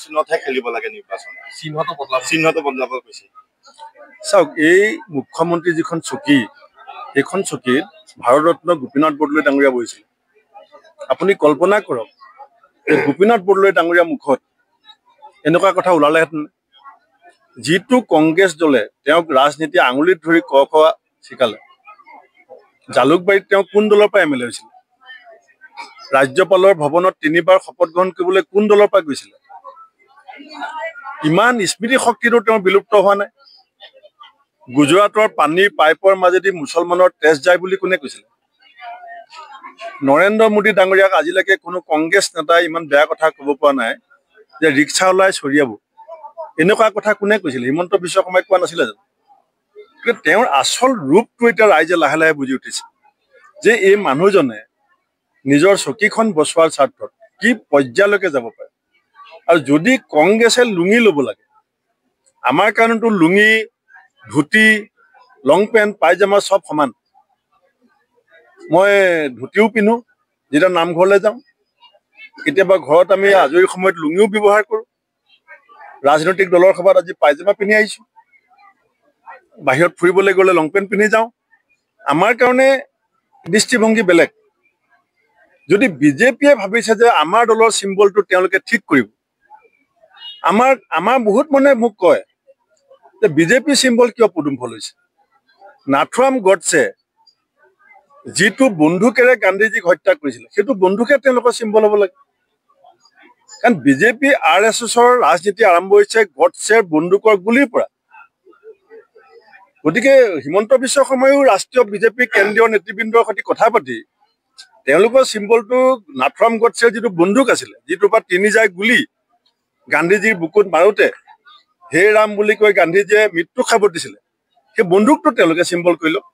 চিহ্নতহে খেলিব লাগে নিৰ্বাচন চিহ্নটো বদলাব কৈছে চাওক এই মুখ্যমন্ত্ৰী যিখন চকী এইখন চকীত ভাৰতৰত্ন গোপীনাথ বৰদলৈ ডাঙৰীয়া বহিছিল আপুনি কল্পনা কৰক যে গোপীনাথ বৰদলৈ ডাঙৰীয়া মুখত এনেকুৱা কথা ওলালেহেঁতেন যিটো কংগ্ৰেছ দলে তেওঁক ৰাজনীতি আঙুলিত ধৰি ক খ শিকালে জালুকবাৰীত তেওঁ কোন দলৰ পৰা এম এল এ হৈছিল ৰাজ্যপালৰ ভৱনত 3বাৰ শপত গ্ৰহণ কৰিবলৈ কোন দলৰ পৰা গৈছিলে ইমান স্মৃতি শক্তিটো তেওঁ বিলুপ্ত হোৱা নাই গুজৰাটৰ পানীৰ পাইপৰ মাজেদি মুছলমানৰ তেজ যায় বুলি কোনে কৈছিলে নৰেন্দ্ৰ মোদী ডাঙৰীয়াক আজিলৈকে কোনো কংগ্ৰেছ নেতাই ইমান বেয়া কথা ক'ব পৰা নাই যে ৰিক্সা ওলাই চৰিয়াব এনেকুৱা কথা কোনে কৈছিলে হিমন্ত বিশ্ব শৰ্মাই কোৱা নাছিলে জানো কিন্তু তেওঁৰ আচল ৰূপটো এতিয়া ৰাইজে লাহে লাহে বুজি উঠিছে যে এই মানুহজনে নিজৰ চকীখন বচোৱাৰ স্বাৰ্থত কি পৰ্যায়লৈকে যাব পাৰে আৰু যদি কংগ্ৰেছে লুঙি ল'ব লাগে আমাৰ কাৰণেতো লুঙি ধুতি লং পেণ্ট পাইজামা চব সমান মই ধুতিও পিন্ধো যেতিয়া নামঘৰলৈ যাওঁ কেতিয়াবা ঘৰত আমি আজৰি সময়ত লুঙিও ব্যৱহাৰ কৰোঁ ৰাজনৈতিক দলৰ সভাত আজি পাইজামা পিন্ধি আহিছোঁ বাহিৰত ফুৰিবলৈ গ'লে লং পেণ্ট পিন্ধি যাওঁ আমাৰ কাৰণে দৃষ্টিভংগী বেলেগ যদি বিজেপিয়ে ভাবিছে যে আমাৰ দলৰ চিম্বলটো তেওঁলোকে ঠিক কৰিব আমাৰ বহুত মানে মোক কয় যে বিজেপি চিম্বল কিয় পদুমফুল হৈছে নাথুৰাম গডছে যিটো বন্দুকেৰে গান্ধীজীক হত্যা কৰিছিলে সেইটো বন্দুকে তেওঁলোকৰ চিম্বল হ'ব লাগে কাৰণ বিজেপি RSSৰ ৰাজনীতি আৰম্ভ হৈছে গডছেৰ বন্দুকৰ গুলিৰ পৰা গতিকে হিমন্ত বিশ্ব শৰ্মায়ো ৰাষ্ট্ৰীয় বিজেপি কেন্দ্ৰীয় নেতৃবৃন্দৰ সৈতে কথা পাতি তেওঁলোকৰ চিম্বলটো নাথুৰাম গডছেৰ যিটো বন্দুক আছিলে যিটোৰ পৰা 3 যায় গুলি গান্ধীজীৰ বুকুত মাৰোতে হে ৰাম বুলি কৈ গান্ধীজীয়ে মৃত্যু খাব দিছিলে সেই বন্দুকটো তেওঁলোকে চিম্বল কৰি লওক